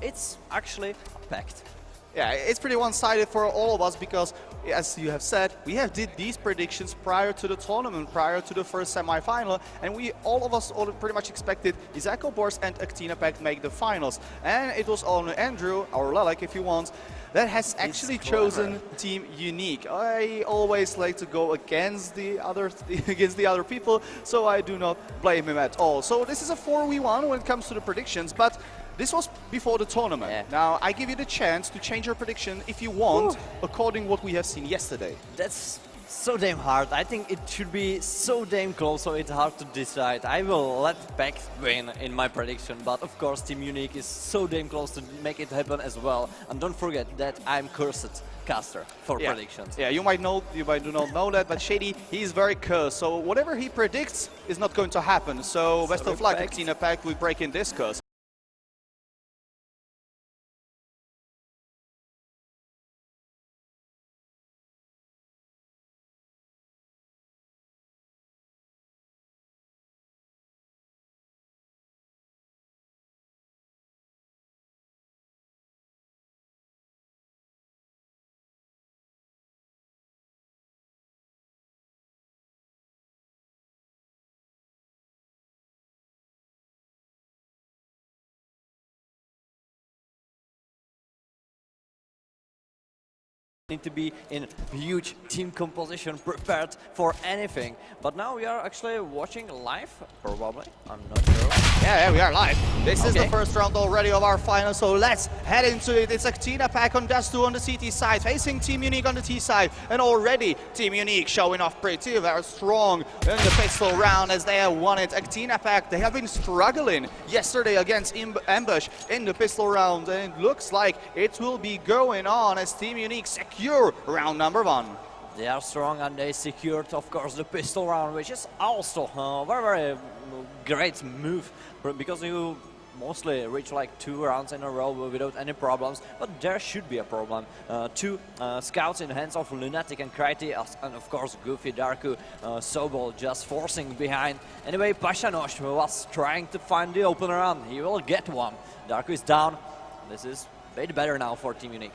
It's actually Pact. Yeah, it's pretty one-sided for all of us because, as you have said, we have did these predictions prior to the tournament, prior to the first semi-final, and all of us pretty much expected Isako Bors and Actina Pact make the finals. And it was only Andrew, or Lelek if you want, that has actually chosen Team Unique. I always like to go against the other people, so I do not blame him at all. So this is a 4v1 when it comes to the predictions, but this was before the tournament. Yeah. Now, I give you the chance to change your prediction if you want, according what we have seen yesterday. That's so damn hard. I think it should be so damn close, so it's hard to decide. I will let Pact win in my prediction, but of course Team Unique is so damn close to make it happen as well. And don't forget that I'm cursed caster for predictions. Yeah, you might do not know that, but Shady, he is very cursed. So whatever he predicts is not going to happen. So best of luck, Actina Pact, with breaking this curse. Need to be in huge team composition, prepared for anything. But now we are actually watching live, probably. I'm not sure. Yeah, we are live. This is the first round already of our final, so let's head into it. It's Actina Pact on Dust2 on the CT side, facing Team Unique on the T side, and already Team Unique showing off pretty very strong in the pistol round as they have won it. Actina Pact, they have been struggling yesterday against Ambush in the pistol round, and it looks like it will be going on as Team Unique secure round number 1. They are strong and they secured, of course, the pistol round, which is also a very great move because you mostly reach like 2 rounds in a row without any problems, but there should be a problem. 2 scouts in the hands of Lunatic and Kriti, and of course Goofy, Darku, Sobol just forcing behind. Anyway, Pashanosh was trying to find the open round. He will get one. Darku is down. This is way better now for Team Unique.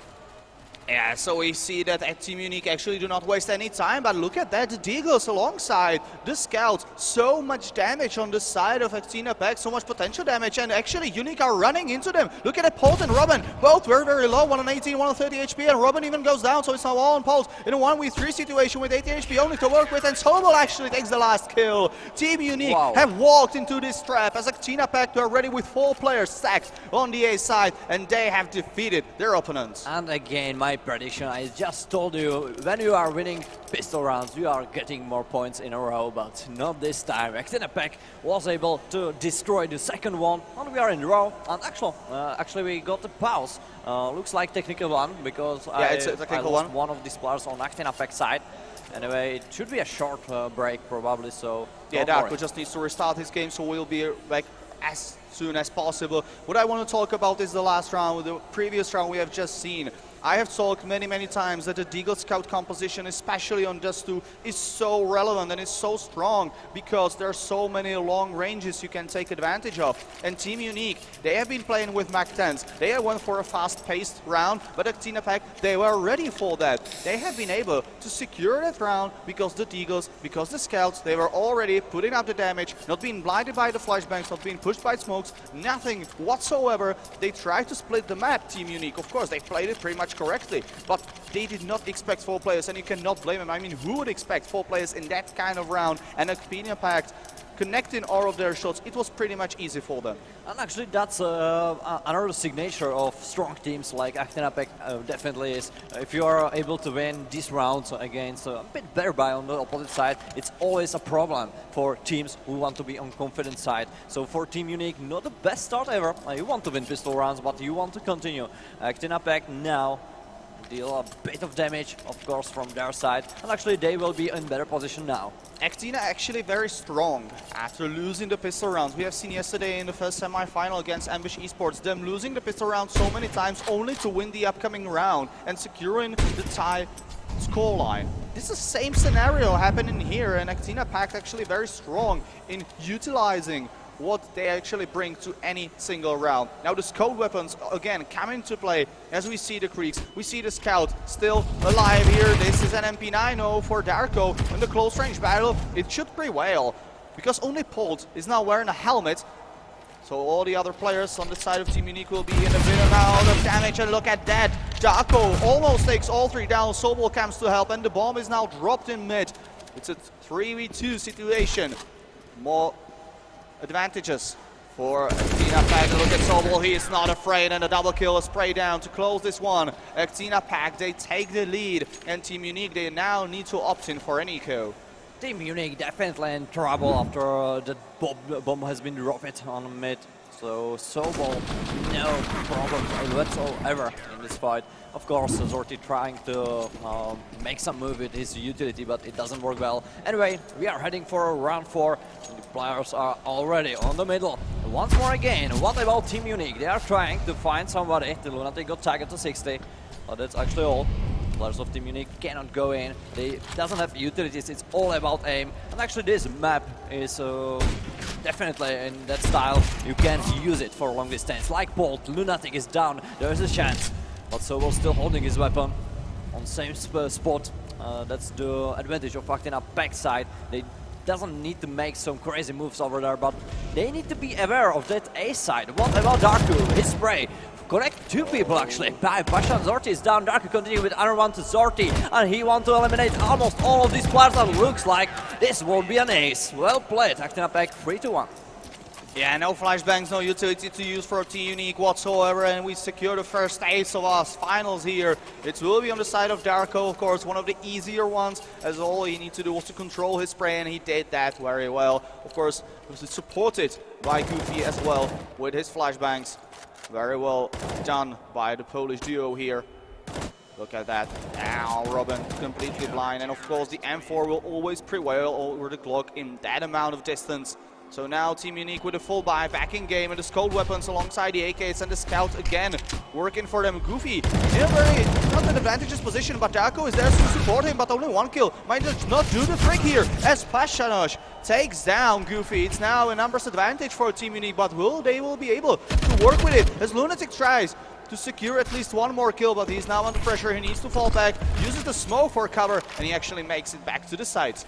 Yeah, so we see that at Team Unique actually do not waste any time, but look at that, the Deagles alongside the Scouts. So much damage on the side of Actina Pact, so much potential damage, and actually Unique are running into them. Look at it, Polt and Robin, both very low, 1 on 18, 1 on 30 HP, and Robin even goes down, so it's now all on Polt in a 1v3 situation with 80 HP only to work with, and Sobol actually takes the last kill. Team Unique have walked into this trap as Actina Pact are ready with 4 players stacked on the A side, and they have defeated their opponents. And again, my prediction, I just told you, when you are winning pistol rounds, you are getting more points in a row, but not this time. Actina Pact was able to destroy the second one, and we are in a row. And actually we got the pause. Looks like technical one, because it's a technical I lost one of these players on Actina Pact side. Anyway, it should be a short break probably, so... Yeah, Darko just needs to restart his game, so we'll be back as soon as possible. What I want to talk about is the last round. The previous round we have just seen. I have talked many times that the Deagle Scout composition, especially on Dust2, is so relevant and is so strong because there are so many long ranges you can take advantage of. And Team Unique, they have been playing with Mac 10s. They have went for a fast-paced round, but Actina Pact, they were ready for that. They have been able to secure that round because the Deagles, because the Scouts, they were already putting up the damage, not being blinded by the flashbangs, not being pushed by smokes, nothing whatsoever. They tried to split the map, Team Unique. Of course, they played it pretty much correctly, but they did not expect 4 players, and you cannot blame them. I mean, who would expect 4 players in that kind of round? And Actina Pact connecting all of their shots, it was pretty much easy for them. And actually that's another signature of strong teams like Actina Pact definitely is. If you are able to win these rounds against a bit better buy on the opposite side, it's always a problem for teams who want to be on confident side. So for Team Unique, not the best start ever. You want to win pistol rounds, but you want to continue. Actina Pact now deal a bit of damage, of course, from their side, and actually they will be in better position now. Actina actually very strong after losing the pistol rounds. We have seen yesterday in the first semi-final against Ambush Esports them losing the pistol round so many times only to win the upcoming round and securing the tie scoreline. This is the same scenario happening here, and Actina Pact actually very strong in utilizing what they actually bring to any single round. Now the scout weapons again come into play as we see the creeks, we see the scout still alive here. This is an MP9 for Darko in the close range battle. It should prevail because only Polt is now wearing a helmet. So all the other players on the side of Team Unique will be in a bit amount of damage, and look at that. Darko almost takes all three down. Sobol comes to help and the bomb is now dropped in mid. It's a 3v2 situation. More advantages for Actina Pact. Look at Sobol, he is not afraid, and a double kill, a spray down to close this one. Actina Pact, they take the lead, and Team Unique, they now need to opt in for an eco. Team Unique definitely in trouble after the bomb has been dropped on mid. So Sobol, no problem whatsoever in this fight. Of course, Zorti trying to make some move with his utility, but it doesn't work well. Anyway, we are heading for round 4. The players are already on the middle. Once more again, what about Team Unique? They are trying to find somebody. The Lunatic got tagged to 60, but that's actually all. Players of Team Unique cannot go in. They doesn't have utilities. It's all about aim. And actually, this map is definitely in that style. You can use it for long distance. Like Bolt, Lunatic is down. There is a chance, but Sobol still holding his weapon on same spot. That's the advantage of Actina Pact side. They doesn't need to make some crazy moves over there, but they need to be aware of that A side. What about Darku? His spray. Correct, 2 people actually. Pasha and Zorti is down. Darku continue with another one to Zorti, and he wants to eliminate almost all of these players, and looks like this won't be an ace. Well played, Actina Pact 3-1. Yeah, no flashbangs, no utility to use for Team Unique whatsoever, and we secure the first ace of us finals here. It will be on the side of Darko, of course, one of the easier ones, as all he needs to do was to control his spray, and he did that very well. Of course, it was supported by Goofy as well with his flashbangs. Very well done by the Polish duo here. Look at that. Now Robin completely blind, and of course the M4 will always prevail over the Glock in that amount of distance. So now Team Unique with a full buy back in game, and the scout weapons alongside the AKs and the scout again working for them. Goofy in a very not an advantageous position, but Darko is there to support him, but only 1 kill. Might just not do the trick here as Pashanosh takes down Goofy. It's now a numbers advantage for Team Unique, but they will be able to work with it as Lunatic tries to secure at least 1 more kill, but he's now under pressure. He needs to fall back, uses the smoke for cover, and he actually makes it back to the site.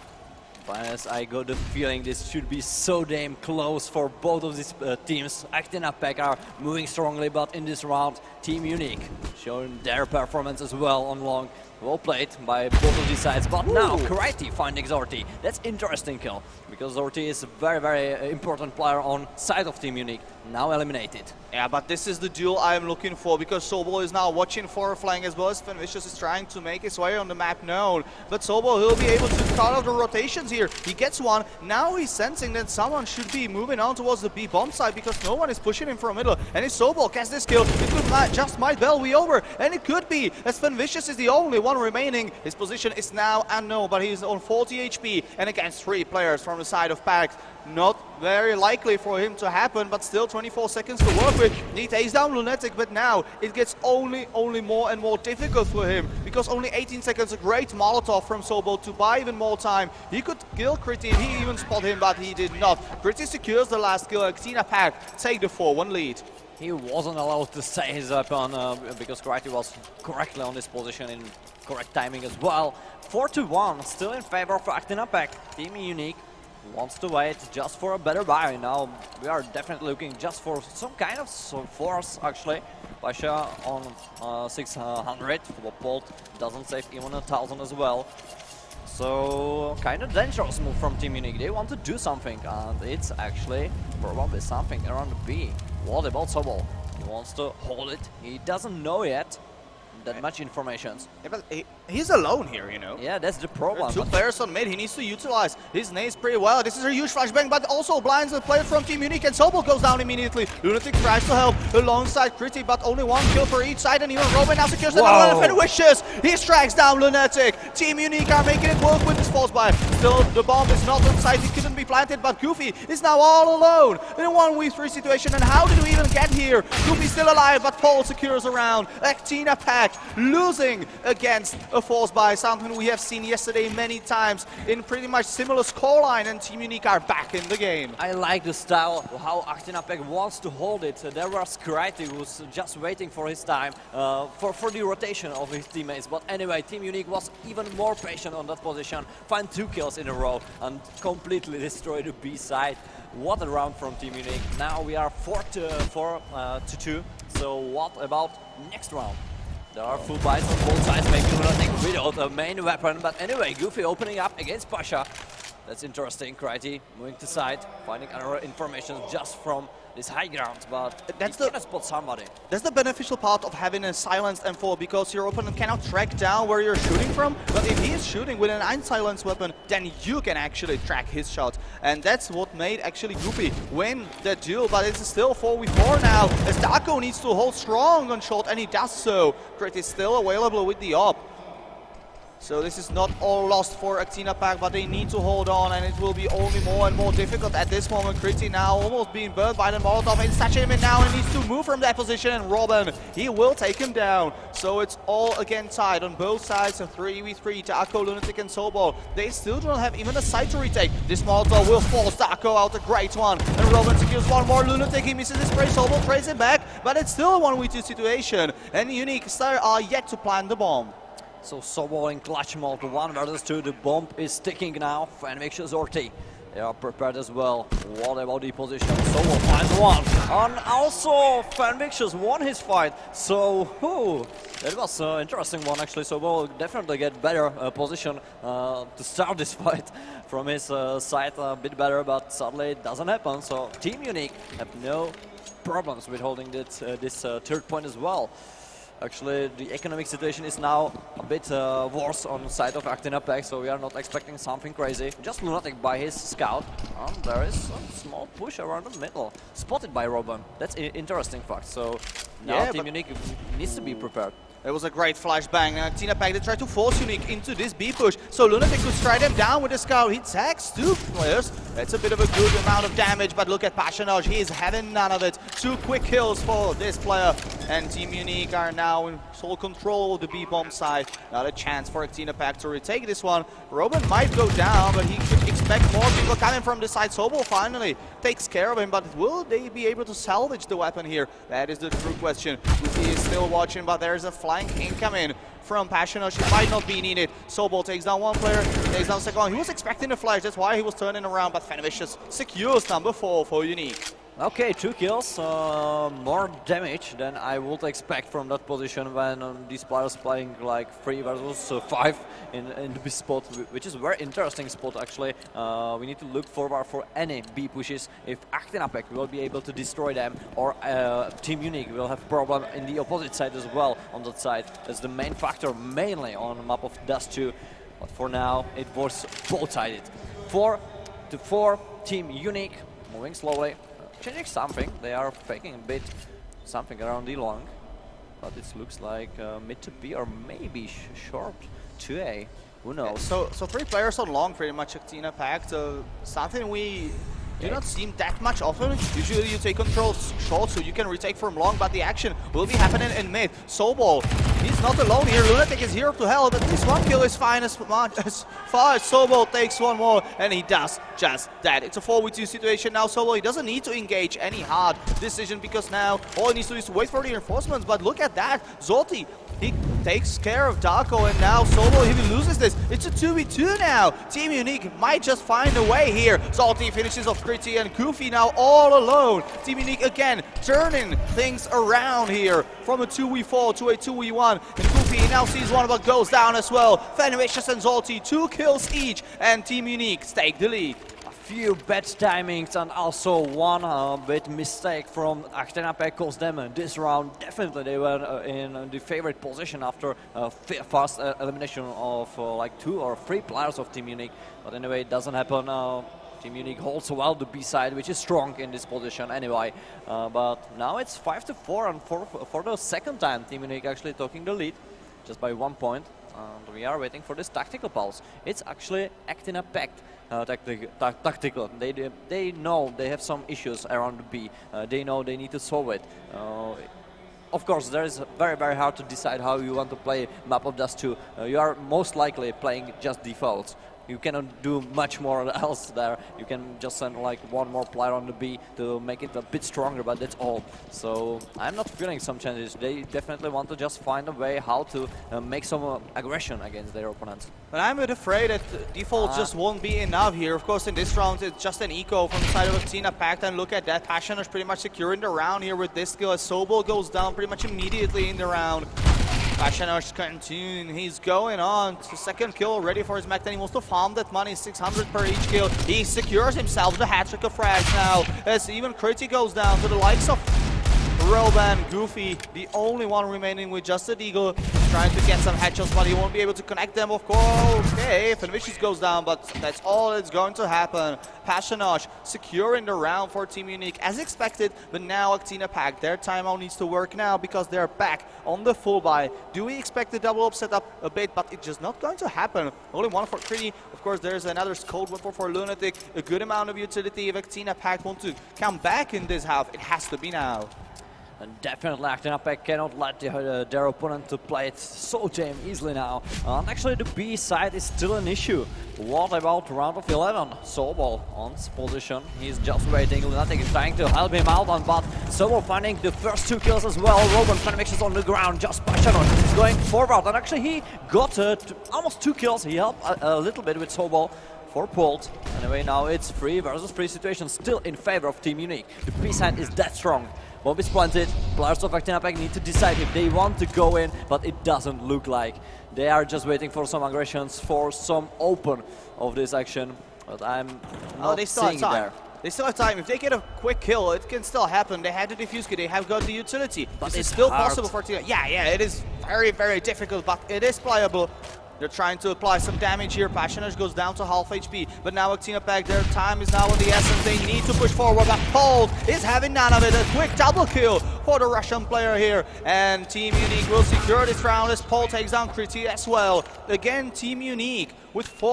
As I got the feeling this should be so damn close for both of these teams. Actina Pact are moving strongly, but in this round, Team Unique showing their performance as well on long. Well played by both of these sides, but now Karate finding Zorti. That's interesting kill, because Zorti is a very, very important player on side of Team Unique. Now eliminated. Yeah, but this is the duel I'm looking for, because Sobol is now watching for a flank as well as Vicious is trying to make his way on the map known. But Sobol, he'll be able to cut out the rotations here. He gets one. Now he's sensing that someone should be moving on towards the B bomb side, because no one is pushing him from middle. And if Sobol gets this kill, it could just might well be over. And it could be, as Vicious is the only one remaining. His position is now unknown, but he's on 40 HP and against 3 players from the side of Pact. Not very likely for him to happen, but still 24 seconds to work with. He takes down Lunatic, but now it gets only more and more difficult for him, because only 18 seconds, a great Molotov from Sobol to buy even more time. He could kill Kriti, he even spot him, but he did not. Kriti secures the last kill. Actina Pact take the 4-1 lead. He wasn't allowed to stay his weapon because Kriti was correctly on this position in correct timing as well. 4-1, still in favor of Actina Pact. Team Unique wants to wait just for a better buy. Now we are definitely looking just for some kind of force actually. Pasha on 600, Bolt doesn't save even 1,000 as well. So kind of dangerous move from Team Unique. They want to do something, and it's actually probably something around the B. What about Sobol? He wants to hold it. He doesn't know yet. that much information. Yeah, but he's alone here, you know. Yeah, that's the problem. Two players on mid, he needs to utilize his nades pretty well. This is a huge flashbang, but also blinds the player from Team Unique, and Sobel goes down immediately. Lunatic tries to help alongside Critty, but only one kill for each side, and even Robin now secures another one, and wishes. He strikes down Lunatic. Team Unique are making it work with this force buy. Still, the bomb is not on site, it couldn't be planted, but Goofy is now all alone in a 1v3 situation, and how did we even get here? Goofy's still alive, but Paul secures around. Actina Pact losing against a force buy, something we have seen yesterday many times in pretty much similar scoreline, and Team Unique are back in the game. I like the style, how Actina Pact wants to hold it. There was Critty who's just waiting for his time for the rotation of his teammates. But anyway, Team Unique was even more patient on that position, find 2 kills in a row and completely destroy the B side. What a round from Team Unique. Now we are 4-2. So what about next round? There are full buys on both sides, making Lunatic without a main weapon. But anyway, Goofy opening up against Pasha. That's interesting. Critty moving to side, finding other information just from this high ground, but he cannot spot somebody. That's the beneficial part of having a silenced M4, because your opponent cannot track down where you're shooting from, but if he is shooting with an unsilenced weapon, then you can actually track his shot. And that's what made actually Goofy win that duel, but it's still 4v4 now, as Darko needs to hold strong on shot, and he does so. Crit is still available with the op. So this is not all lost for Actina Pact, but they need to hold on, and it will be only more and more difficult at this moment. Critty now almost being burned by the Molotov. It's touching him in now, and needs to move from that position, and Robin, he will take him down. So it's all again tied on both sides, of 3v3, Darko, Lunatic and Sobol. They still don't have even a site to retake. This Molotov will force Darko out, a great one, and Robin secures one more. Lunatic, he misses his spray, Sobol trades it back, but it's still a 1v2 situation, and Unique are yet to plant the bomb. So Sobol in clutch mode, 1 versus 2, the bomb is sticking now. Fanvicious Orti, they are prepared as well. What about the position? Sobol finds one, and also Fanvicious won his fight. So, that was an interesting one actually. Sobol definitely get better position to start this fight from his side a bit better, but sadly it doesn't happen. So Team Unique have no problems with holding this 3rd point as well. Actually, the economic situation is now a bit worse on the side of Actina Pact, so we are not expecting something crazy. Just Lunatic by his scout, and there is a small push around the middle, spotted by Robin. That's an interesting fact, so now Team Unique needs to be prepared. It was a great flashbang, and Actina Pact, they tried to force Unique into this B push, so Lunatic could strike them down with the scout. He tags 2 players. That's a bit of a good amount of damage, but look at Pashanaj, he is having none of it. 2 quick kills for this player, and Team Unique are now in sole control of the B-bomb side. Not a chance for Actina Pact to retake this one. Robin might go down, but he could expect more people coming from the side. Sobol finally takes care of him, but will they be able to salvage the weapon here? That is the true question. Goofy is still watching, but there's a flank incoming from Passional. She might not be needed. Sobol takes down one player, takes down second one. He was expecting a flash, that's why he was turning around, but Fanvicious secures number 4 for Unique. Okay, 2 kills, more damage than I would expect from that position when these players playing like 3 versus 5 in the B spot, which is a very interesting spot actually. We need to look forward for any B pushes. If Actina Pact will be able to destroy them, or Team Unique will have problem in the opposite side as well on that side. That's the main factor mainly on the map of Dust2, but for now it was both-sided. 4-4, Team Unique moving slowly. Changing something, they are faking a bit something around the long, but it looks like mid to B or maybe short to A. Who knows? So 3 players on long, pretty much Actina Pact. Something we do not seem that much often. Usually you take control short so you can retake from long, but the action will be happening in mid. Sobol, he's not alone here. Lunatic is here to help, but this one kill is fine as far as Sobol takes one more, and he does just that. It's a 4v2 situation now. Sobol, he doesn't need to engage any hard decision, because now all he needs to do is to wait for the reinforcements, but look at that. Zolti, he takes care of Darko, and now Sobol, if he loses this, it's a 2v2 now. Team Unique might just find a way here. Zolti finishes off Critty, and Goofy now all alone. Team Unique again turning things around here from a 2v4 to a 2v1. And Goofy now sees one, but goes down as well. Fanvicious and Zolti, 2 kills each, and Team Unique take the lead. few bad timings and also one bit mistake from Actina Pact cost them this round. Definitely they were in the favorite position after fast elimination of like 2 or 3 players of Team Unique. But anyway, it doesn't happen. Team Unique holds well the B side, which is strong in this position anyway. But now it's 5-4, and for the second time, Team Unique actually taking the lead just by 1 point. And we are waiting for this tactical pulse. It's actually Actina Pact. Tactical. They know they have some issues around the B. They know they need to solve it. Of course, there is very hard to decide how you want to play map of Dust2. You are most likely playing just defaults. You cannot do much more else there. You can just send like one more player on the B to make it a bit stronger, but that's all. So I'm not feeling some changes. They definitely want to just find a way how to make some aggression against their opponents. But I'm a bit afraid that default just won't be enough here. Of course, in this round, it's just an eco from the side of Actina Pact, and look at that. Passion is pretty much securing the round here with this skill as Sobol goes down pretty much immediately in the round. Passionosh continuing, he's going on to second kill already for his mech, and he wants to farm that money, 600 per each kill. He secures himself the hat-trick of frags now, as even Kriti goes down to the likes of Roban, Goofy, the only one remaining with just a Deagle, trying to get some headshots, but he won't be able to connect them, of course. Okay, Fenvicious goes down, but that's all that's going to happen. Passionosh securing the round for Team Unique as expected, but now Actina Pact, their timeout needs to work now because they're back on the full buy. Do we expect the double up setup a bit, but it's just not going to happen. Only one for Kriti. Of course, there's another cold weapon for Lunatic, a good amount of utility. If Actina Pact want to come back in this half, it has to be now. And definitely Actina Pact cannot let their opponent to play it so damn easily now. And actually the B side is still an issue. What about round of 11? Sobol on his position. He's just waiting. Lunatic is trying to help him out, but Sobol finding the first 2 kills as well. Roban Fenvicious on the ground. Just Passionosh is going forward. And actually he got almost 2 kills. He helped a little bit with Sobol for Polt. Anyway, now it's 3 versus 3 situation still in favor of Team Unique. The B side is that strong. Bomb is planted. Players of Actina Pact need to decide if they want to go in, but it doesn't look like. They are just waiting for some aggressions, for some open of this action, but I'm not seeing it there. They still have time. If they get a quick kill, it can still happen. They had the diffuse kit, they have got the utility. But this it's is still hard. possible for Team. Yeah, it is very difficult, but it is playable. They're trying to apply some damage here. Passionosh goes down to half HP, but now Actina Pact, their time is now on the essence. They need to push forward, but Polt is having none of it. A quick double kill for the Russian player here, and Team Unique will secure this round as Polt takes down Kriti as well. Again, Team Unique with 6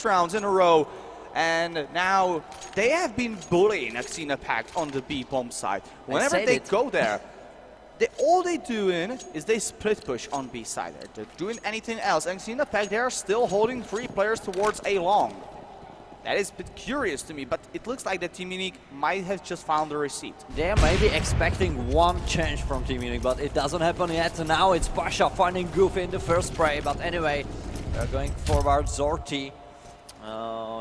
rounds in a row. And now they have been bullying Actina Pact on the B bomb side. Whenever they go there, all they're doing is they split push on B side. They're doing anything else. And Actina Pact, they are still holding 3 players towards A long. That is a bit curious to me, but it looks like that Team Unique might have just found the receipt. They may be expecting one change from Team Unique, but it doesn't happen yet. Now it's Pasha finding Goofy in the first spray, but anyway, they're going forward. Zorti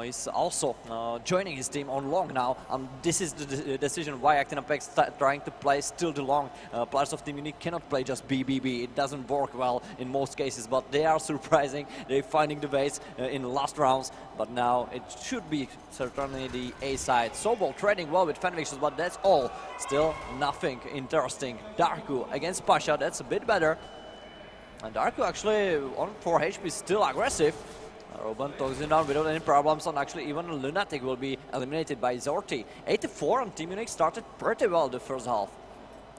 is also joining his team on long now, and this is the decision why Actina Pact trying to play still the long. Players of Team Unique cannot play just BBB. It doesn't work well in most cases, but they are surprising. They're finding the base in the last rounds, but now it should be certainly the A side. Sobol trading well with Fenvicious, but that's all. Still nothing interesting. Darku against Pasha, that's a bit better. And Darku actually on 4 HP still aggressive. Roban talks him down without any problems, and actually even Lunatic will be eliminated by Zorti. 8-4, and Team Unique started pretty well the first half.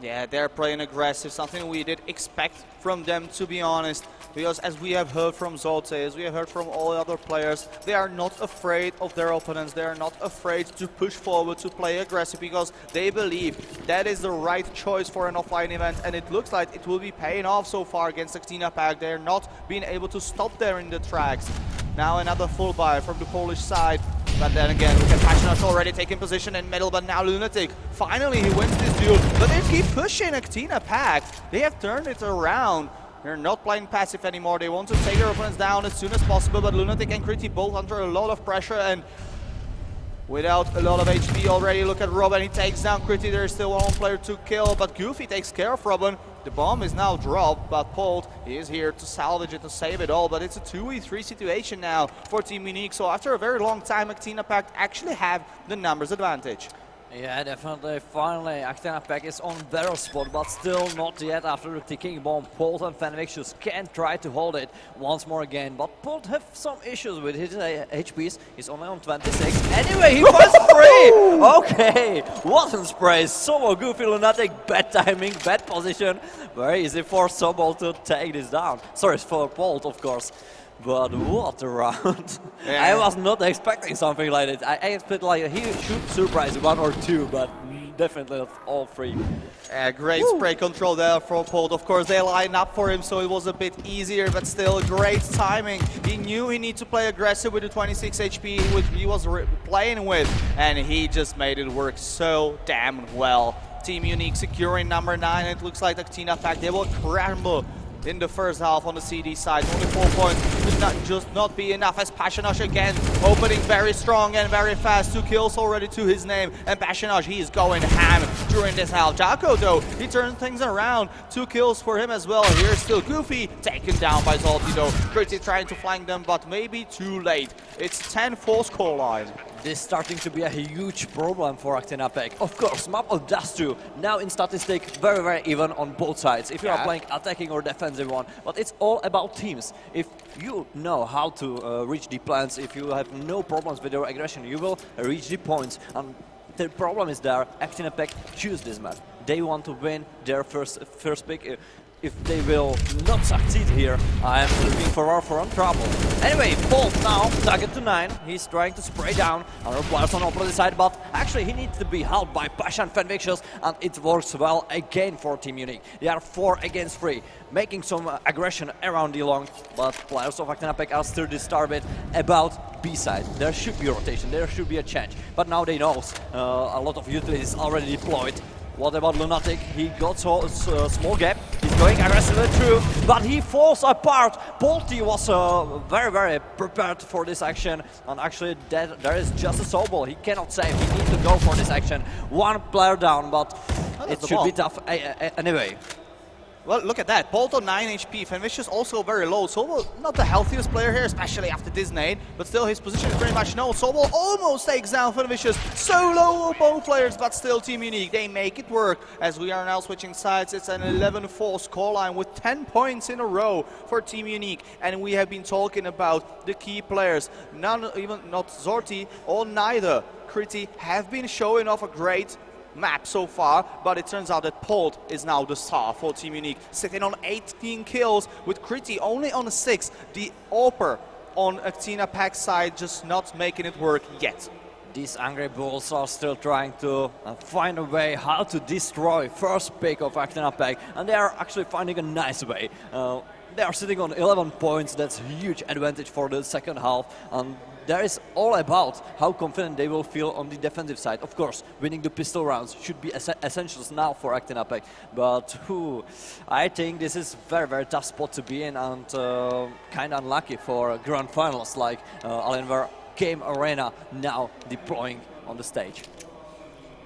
Yeah, they're playing aggressive, something we did expect from them, to be honest. Because as we have heard from Zolte, as we have heard from all the other players, they are not afraid of their opponents. They are not afraid to push forward, to play aggressive, because they believe that is the right choice for an offline event. And it looks like it will be paying off so far against Actina Pact. They're not being able to stop there in the tracks. Now another full buy from the Polish side. But then again, look at Passionosh already taking position in middle, but now Lunatic, finally he wins this duel. But they keep pushing Actina Pact. They have turned it around. They're not playing passive anymore. They want to take their opponents down as soon as possible, but Lunatic and Kriti both under a lot of pressure and without a lot of HP already. Look at Robin, he takes down Kriti. There's still one player to kill, but Goofy takes care of Robin. The bomb is now dropped, but Polt is here to salvage it, to save it all. But it's a 2v3 situation now for Team Unique. So after a very long time, Actina Pact actually have the numbers advantage. Yeah, definitely. Finally, Actina Pact is on their spot, but still not yet after the ticking bomb. Polt and ForGames can try to hold it once more again, but Polt have some issues with his HPs. He's only on 26. Anyway, he was free! Okay, wasn't spray. So goofy, lunatic, bad timing, bad position. Very easy for Sobol to take this down. Sorry, for Polt, of course. But what a round. Yeah. I was not expecting something like this. I expected like he should surprise 1 or 2, but definitely not all 3. Great spray control there for Polt. Of course, they lined up for him, so it was a bit easier, but still great timing. He knew he needed to play aggressive with the 26 HP which he was playing with, and he just made it work so damn well. Team Unique securing number 9, and it looks like Actina Pact, they will crumble in the first half on the CD side. Only 4 points could not be enough, as Passionage again opening very strong and very fast. 2 kills already to his name, and Passionage, he is going ham during this half. Jaco though, he turns things around. 2 kills for him as well. Here's still Goofy, taken down by Zalty though. Pretty trying to flank them, but maybe too late. It's 10-4 scoreline. This is starting to be a huge problem for Actina Pact. Of course, map of Dust2, now in statistic, very, very even on both sides. If you are playing attacking or defensive one, but it's all about teams. If you know how to reach the plans, if you have no problems with your aggression, you will reach the points. And the problem is there, Actina Pact choose this map. They want to win their first pick. If they will not succeed here, I am looking for trouble. Anyway, Polt now, target to 9. He's trying to spray down other players on the opposite side, but actually he needs to be helped by Pasha and ForGames, and it works well again for Team Unique. They are 4 against 3, making some aggression around the long, but players of Actina Pact are still disturbed about B side. There should be rotation, there should be a change, but now they know a lot of utilities already deployed. What about Lunatic? He got a small gap. He's going aggressively through, but he falls apart. Polty was very, very prepared for this action, and actually there is just a Sobol. He cannot save. He needs to go for this action. 1 player down, but it should be tough anyway. Well, look at that. Polt on 9 HP. ForGames also very low. Sobol, not the healthiest player here, especially after this nade, but still his position is pretty much known. Sobol almost takes down ForGames. So low both players, but still Team Unique. They make it work as we are now switching sides. It's an 11-4 scoreline with 10 points in a row for Team Unique. And we have been talking about the key players. Not Zorti or neither Kriti have been showing off a great map so far, but it turns out that Polt is now the star for Team Unique, sitting on 18 kills with Kriti only on 6. The AWPer on Actina Pact side just not making it work yet. These angry bulls are still trying to find a way how to destroy first pick of Actina Pact, and they are actually finding a nice way. They are sitting on 11 points. That's a huge advantage for the second half, and there is all about how confident they will feel on the defensive side. Of course, winning the pistol rounds should be essentials now for Actina Pact, but I think this is very, very tough spot to be in, and kind of unlucky for grand finals like Alienware Game Arena now deploying on the stage.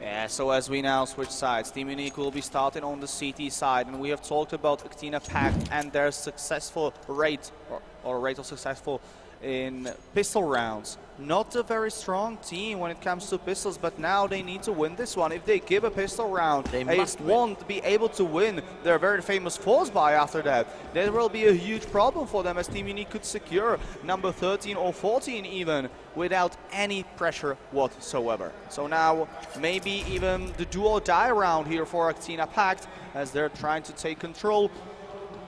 Yeah, so as we now switch sides, Team Unique will be starting on the CT side, and we have talked about Actina Pact and their successful rate, or rate of successful in pistol rounds. Not a very strong team when it comes to pistols, but now they need to win this one. If they give a pistol round, they won't be able to win their very famous force buy after that. There will be a huge problem for them, as Team Unique could secure number 13 or 14 even without any pressure whatsoever. So now maybe even the do or die round here for Actina Pact, as they're trying to take control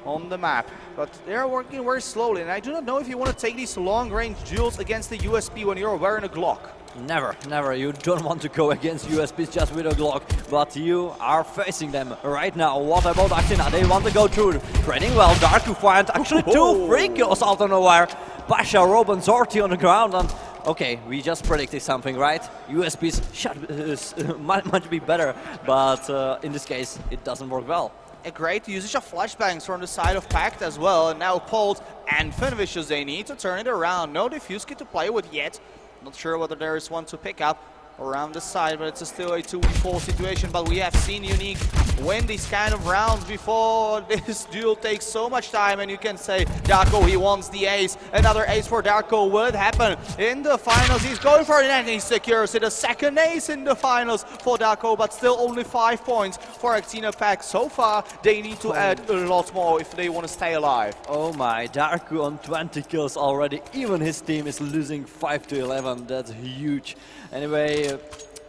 on the map, but they're working very slowly, and I do not know if you want to take these long-range duels against the USP when you're wearing a Glock. Never, never. You don't want to go against USPs just with a Glock, but you are facing them right now. What about Actina? They want to go through. Trading well, Darku find actually 2 free kills out on the wire. Pasha, Rob, and Zorti on the ground, and okay, we just predicted something, right? USPs should much be better, but in this case, it doesn't work well. A great usage of flashbangs from the side of Pact as well, and now Polt and ForGames, they need to turn it around. No defuse kit to play with yet. Not sure whether there is one to pick up. around the side, but it's still a 2v4 situation. But we have seen Unique win these kind of rounds before. This duel takes so much time, and you can say Darko, he wants the ace. Another ace for Darko would happen in the finals. He's going for it, and he secures it. A second ace in the finals for Darko, but still only 5 points for Actina Pact. So far, they need to add a lot more if they want to stay alive. Oh my, Darko on 20 kills already. Even his team is losing 5 to 11. That's huge. Anyway,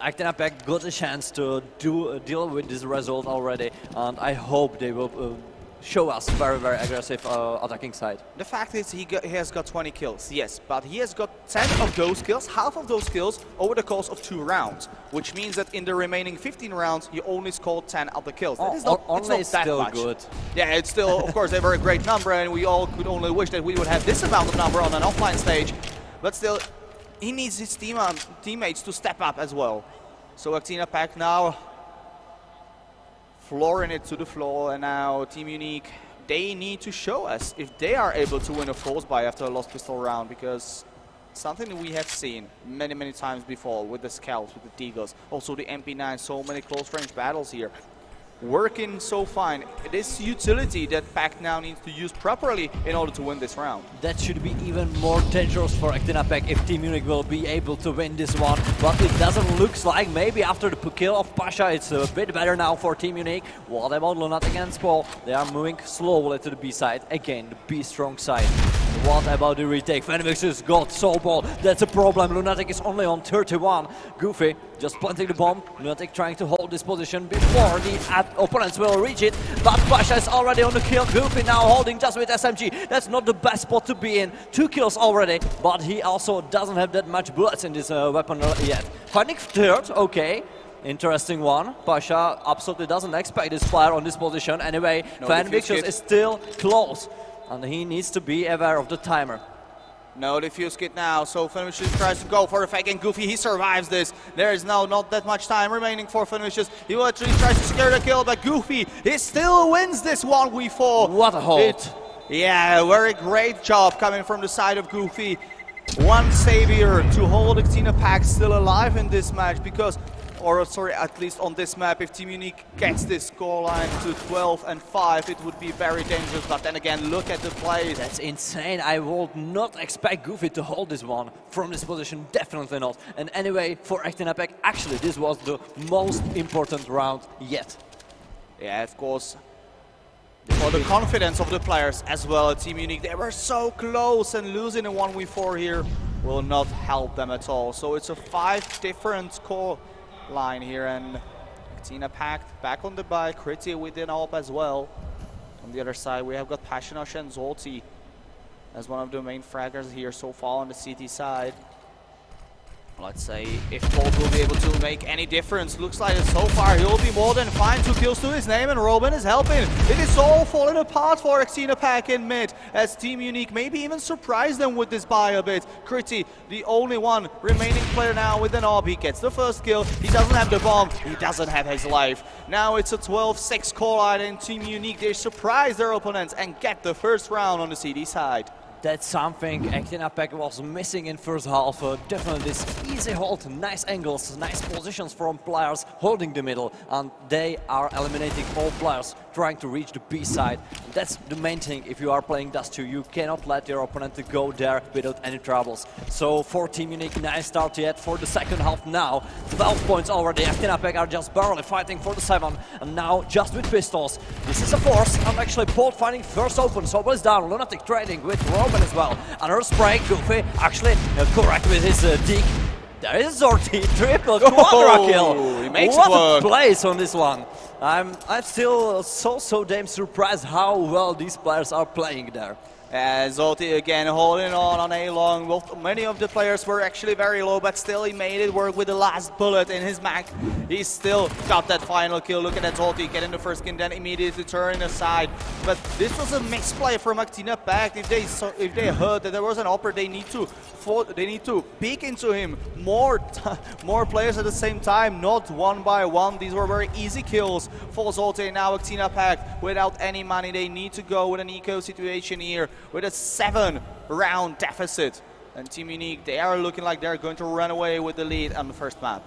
Actina Pact got a chance to deal with this result already, and I hope they will show us very, very aggressive attacking side. The fact is he has got 20 kills, yes, but he has got 10 of those kills, half of those kills over the course of 2 rounds, which means that in the remaining 15 rounds he only scored 10 of the kills. That is not, it's not that still much. Good. Yeah, it's still, of course, a very great number, and we all could only wish that we would have this amount of number on an offline stage, but still, he needs his teammates to step up as well. So Actina Pact now flooring it to the floor, and now Team Unique, they need to show us if they are able to win a force buy after a lost pistol round, because something that we have seen many times before with the Scouts, with the Deagles, also the MP9, so many close range battles here. Working so fine. It is utility that Pact now needs to use properly in order to win this round. That should be even more dangerous for Actina Pact if Team Unique will be able to win this one. But it doesn't look like. Maybe after the kill of Pasha, it's a bit better now for Team Unique. What about Lunatic and Spall? They are moving slowly to the B side. Again, the B strong side. What about the retake? Fenix has got Soul Ball. That's a problem. Lunatic is only on 31. Goofy just planting the bomb. Lunatic trying to hold this position before the opponents will reach it. But Pasha is already on the kill. Goofy now holding just with SMG. That's not the best spot to be in. 2 kills already, but he also doesn't have that much bullets in this weapon yet. Fenix third, okay. Interesting one. Pasha absolutely doesn't expect this player on this position. Anyway, No, Fenix is still close, and he needs to be aware of the timer. No defuse kit now, so Fenicius tries to go for the fake, and Goofy, he survives this. There is now not that much time remaining for Fenicius. He will actually try to secure the kill, but Goofy, he still wins this 1v4. What a hold. Yeah, very great job coming from the side of Goofy. One savior to hold Actina Pact still alive in this match, because at least on this map, if Team Unique gets this scoreline to 12 and 5, it would be very dangerous. But then again, look at the plays. That's insane. I would not expect Goofy to hold this one from this position. Definitely not. And anyway, for Actina Pact, actually, this was the most important round yet. Yeah, of course. For the confidence of the players as well at Team Unique, they were so close, and losing a 1v4 here will not help them at all. So it's a 5 different score line here, and Actina Pact back on the bike, Kriti within AWP as well. On the other side, we have got Passionosh and Zolti as one of the main fraggers here so far on the CT side. Let's say if Bolt will be able to make any difference. Looks like so far he'll be more than fine. 2 kills to his name, and Robin is helping. It is all falling apart for Actina Pact in mid, as Team Unique maybe even surprised them with this buy a bit. Kriti, the only one remaining player now with an AWP. He gets the first kill. He doesn't have the bomb. He doesn't have his life. Now it's a 12-6 call out, and Team Unique, they surprise their opponents and get the first round on the CD side. That's something Actina Pact was missing in first half. Definitely this easy hold, nice angles, nice positions from players holding the middle, and they are eliminating all players trying to reach the B side. That's the main thing. If you are playing Dust2, you cannot let your opponent to go there without any troubles. So for Team Unique, nice start yet for the second half now. 12 points already. Actina Pact are just barely fighting for the 7, and now just with pistols. This is a force, and actually Bolt finding first open. Sobel is down, Lunatic trading with Robin as well. Another spray, Goofy actually correct with his dig. There is Zorti, triple quadra kill. He makes what it work. A place on this one. I'm still so damn surprised how well these players are playing there. Zolti again holding on a long. Well, many of the players were actually very low, but still he made it work with the last bullet in his mag. He still got that final kill. Look at that Zolti getting the first kill, then immediately turning aside. But this was a misplay from Actina Pact. If they heard that there was an offer, they need to peek into him. More players at the same time, not one by one. These were very easy kills for Zolti. Now Actina Pact without any money, they need to go with an eco situation here, with a 7-round deficit. And Team Unique, they are looking like they're going to run away with the lead on the first map.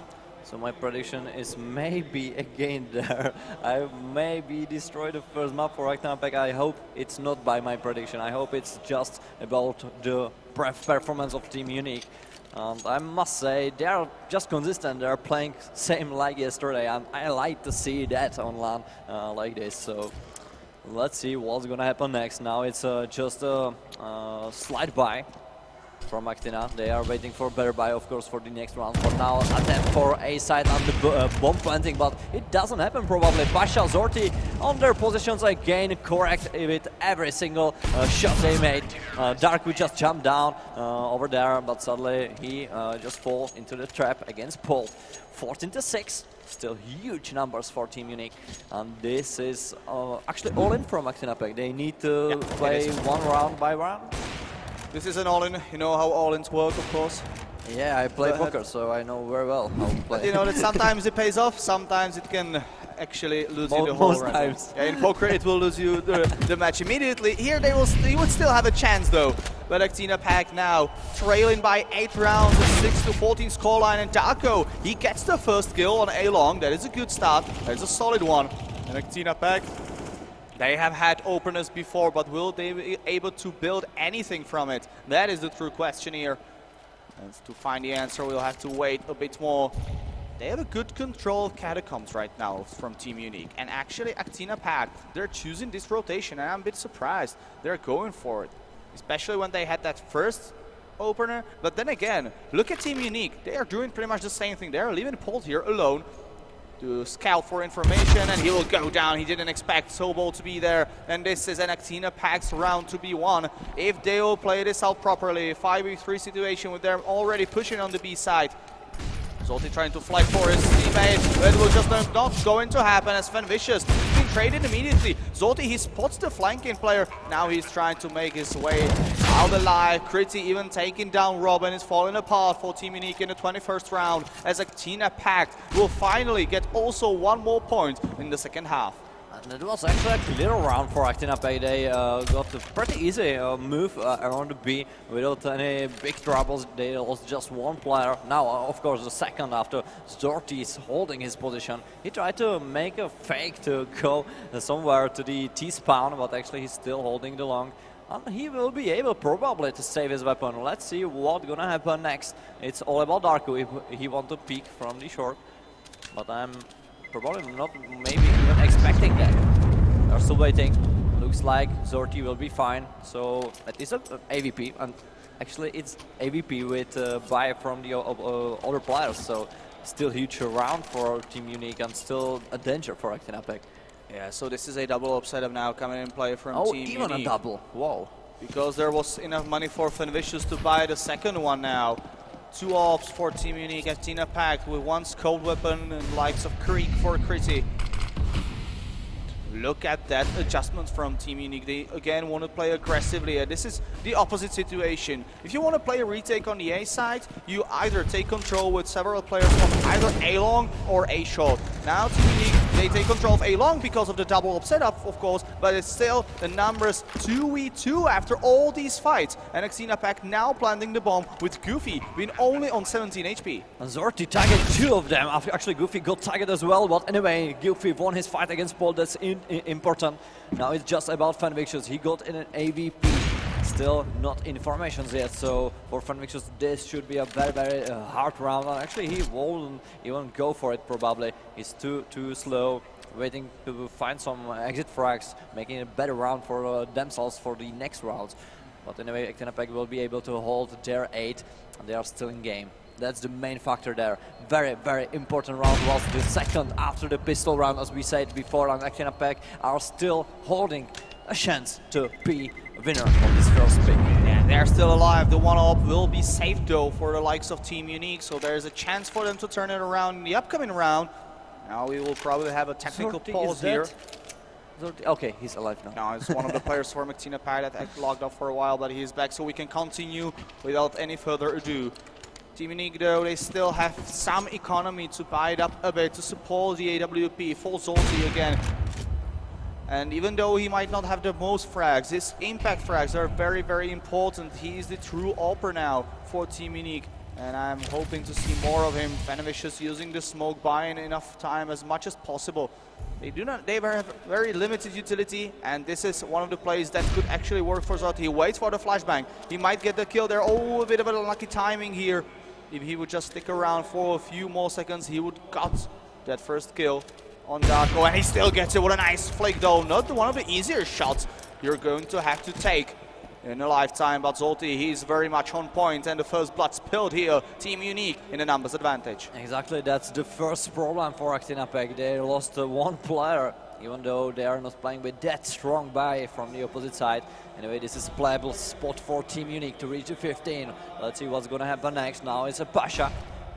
So my prediction is maybe again there. I maybe destroy the first map for Actina. I hope it's not by my prediction. I hope it's just about the performance of Team Unique. And I must say they are just consistent. They are playing same like yesterday, and I like to see that on LAN like this. So let's see what's gonna happen next. Now it's just a slide by from Actina. They are waiting for better buy, of course, for the next round. But now attempt for A side on the bomb planting, but it doesn't happen probably. Pasha, Zorti on their positions again, correct with every single shot they made. Dark would just jump down over there, but suddenly he just fall into the trap against Paul. 14-6. Still huge numbers for Team Unique, and this is actually all in from Actina Pact. They need to play one round by round. This is an all-in. You know how all-ins work, of course. Yeah, I play poker, so I know very well how to play. But you know that sometimes it pays off, sometimes it can actually lose you the whole most round. times. Yeah, in poker it will lose you the match immediately. Here they would still have a chance though. But Actina Pact now trailing by 8 rounds, a 6-14 scoreline, and Darko, he gets the first kill on A-Long. That is a good start. That is a solid one. And Actina Pact, they have had openers before, but will they be able to build anything from it? That is the true question here. And to find the answer, we'll have to wait a bit more. They have a good control of Catacombs right now from Team Unique. And actually, Actina Pact, they're choosing this rotation, and I'm a bit surprised. They're going for it, especially when they had that first opener. But then again, look at Team Unique. They are doing pretty much the same thing. They're leaving Paul here alone to scout for information, and he will go down. He didn't expect Sobol to be there, and this is an Actina Pact's round to be won. If they will play this out properly, 5v3 situation with them already pushing on the B side. Zolti trying to fly for his teammate, but it will just not going to happen as FanVicious being traded immediately. Zolti, he spots the flanking player. Now he's trying to make his way out alive. Critty even taking down Robin, is falling apart for Team Unique in the 21st round, as Actina Pact will finally get also one more point in the second half. And it was actually a clear round for Actina Pact. They got a pretty easy move around the B without any big troubles. They lost just one player. Now, of course, the second after Zorti is holding his position. He tried to make a fake to go somewhere to the T-spawn, but actually he's still holding the long. And he will be able probably to save his weapon. Let's see what's gonna happen next. It's all about Darko if he wants to peek from the short. But I'm probably not maybe even expecting that. They're still waiting. Looks like Zorti will be fine. So that is a AVP, and actually it's AVP with buy from the other players. So still huge round for Team Unique and still a danger for Actina Pact. Yeah, so this is a double up setup now coming in play from Team Unique. Even a double. Whoa. Because there was enough money for FanVicious to buy the second one now. 2 ops for Team Unique, Actina Pact with 1 scope weapon and likes of Creek for Critty. Look at that adjustment from Team Unique. They again want to play aggressively. This is the opposite situation. If you want to play a retake on the A side, you either take control with several players of either A-Long or A-Short. Now Team Unique, they take control of A-Long because of the double up setup, of course, but it's still the numbers 2v2 after all these fights. And Actina Pact now planting the bomb with Goofy being only on 17 HP. And Zorti targeted 2 of them. Actually, Goofy got targeted as well, but anyway, Goofy won his fight against Paul. That's important. Now it's just about FanVicious. He got in an AVP. Still not informations yet, so for FanVicious this should be a very hard round. And actually he won't even go for it probably. He's too slow, waiting to find some exit frags, making a better round for themselves for the next rounds. But anyway, Actina Pact will be able to hold their 8, and they are still in game. That's the main factor there. Very important round was the second after the pistol round, as we said before, and Actina Pact are still holding a chance to be winner of this first pick. Yeah, they're still alive. The 1-op will be safe though for the likes of Team Unique, so there's a chance for them to turn it around in the upcoming round. Now we will probably have a technical pause here. Okay, he's alive now. Now it's one of the players for Actina Pact that logged off for a while, but he's back, so we can continue without any further ado. Team Unique though, they still have some economy to buy it up a bit to support the AWP. Full Zolti again. And even though he might not have the most frags, his impact frags are very important. He is the true AWPer now for Team Unique. And I'm hoping to see more of him. Fenvicious using the smoke, buying enough time as much as possible. They have very limited utility, and this is one of the plays that could actually work for Zot. He waits for the flashbang. He might get the kill there. Oh, a bit of a unlucky timing here. If he would just stick around for a few more seconds, he would got that first kill on Darko, and he still gets it. What a nice flick though. Not one of the easier shots you're going to have to take in a lifetime, but Zolti, he's very much on point, and the first blood spilled here. Team Unique in a numbers advantage. Exactly, that's the first problem for Actina Pact. They lost one player, even though they are not playing with that strong buy from the opposite side. Anyway, this is a playable spot for Team Unique to reach the 15. Let's see what's gonna happen next. Now it's a Pasha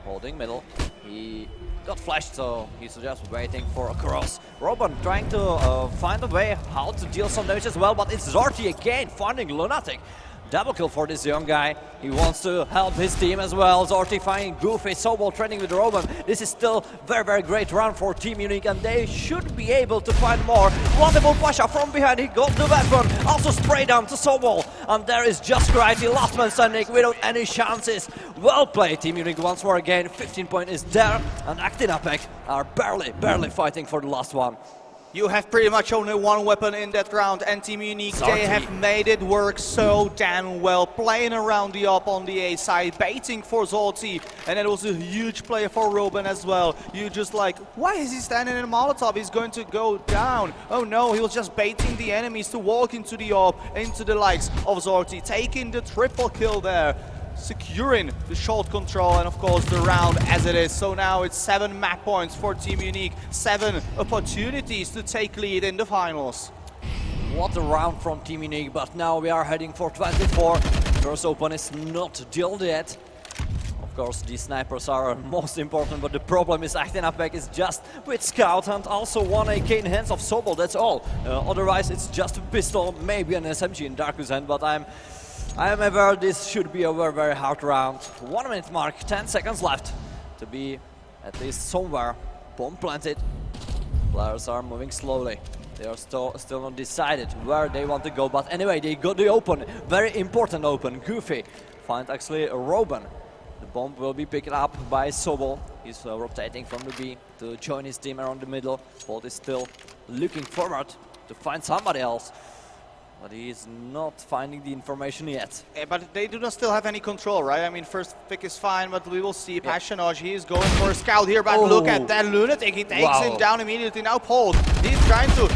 holding middle. He got flashed, so he's just waiting for a cross. Robin trying to find a way how to deal some damage as well, but it's Zorti again finding Lunatic. Double kill for this young guy. He wants to help his team as well. Zorti finding Goofy, Sobol training with Robin. This is still very great round for Team Unique, and they should be able to find more. Wonderful Pasha from behind, he got the weapon. Also spray down to Sobol, and there is just Crichty, last man standing without any chances. Well played, Team Unique once more again. 15 point is there, and Actina Pact are barely fighting for the last one. You have pretty much only one weapon in that round, and Team Unique, they have made it work so damn well, playing around the up on the A side, baiting for Zolti, and it was a huge play for Robin as well. You just like, why is he standing in a Molotov? He's going to go down. Oh no, he was just baiting the enemies to walk into the up, into the likes of Zolti, taking the triple kill there, securing the shot control, and of course the round as it is. So now it's 7 map points for Team Unique, 7 opportunities to take lead in the finals. What a round from Team Unique, but now we are heading for 24. First open is not dealt yet. Of course, these snipers are most important, but the problem is Actina Pact is just with Scout and also one AK in hands of Sobol, that's all. Otherwise it's just a pistol, maybe an SMG in Darku's hand, but I am aware this should be a very hard round. 1 minute mark, 10 seconds left to be at least somewhere. Bomb planted. Players are moving slowly. They are still not decided where they want to go, but anyway, they got the open, very important open. Goofy find actually a Robin. The bomb will be picked up by Sobol. He's rotating from the B to join his team around the middle. Bolt is still looking forward to find somebody else, but he is not finding the information yet. Yeah, but they do not still have any control, right? I mean, first pick is fine, but we will see. Yeah. Passionage, he is going for a scout here, but look at that Lunatic. He takes him down immediately. Now Paul, he's trying to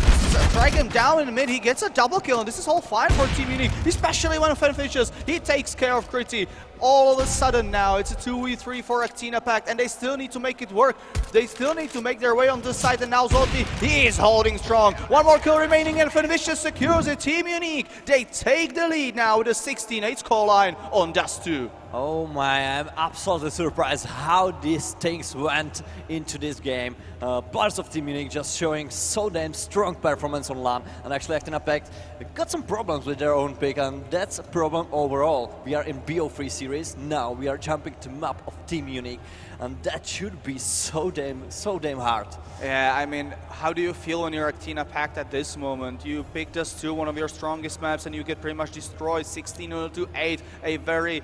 strike him down in the mid. He gets a double kill, and this is all fine for Team Unique, especially when Fenvicious, he takes care of Critti. All of a sudden now, it's a 2v3 for Actina Pact, and they still need to make it work. They still need to make their way on this side, and now Zolti, he is holding strong. One more kill remaining, and Fenvicious secures it. Team Unique, they take the lead now with a 16-8 scoreline on Dust2. Oh my, I'm absolutely surprised how these things went into this game. Players of Team Unique just showing so damn strong performance on LAN, and actually Actina Pact got some problems with their own pick, and that's a problem overall. We are in BO3 series, now we are jumping to map of Team Unique, and that should be so damn hard. Yeah, I mean, how do you feel when you're Actina Pact at this moment? You picked Dust2, one of your strongest maps, and you get pretty much destroyed 16-0 to 8, a very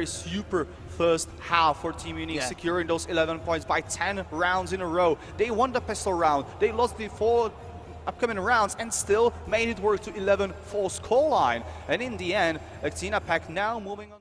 super first half for Team Unique, securing those 11 points by 10 rounds in a row. They won the pistol round, they lost the 4 upcoming rounds, and still made it work to 11-4 scoreline. And in the end, Actina Pact now moving on.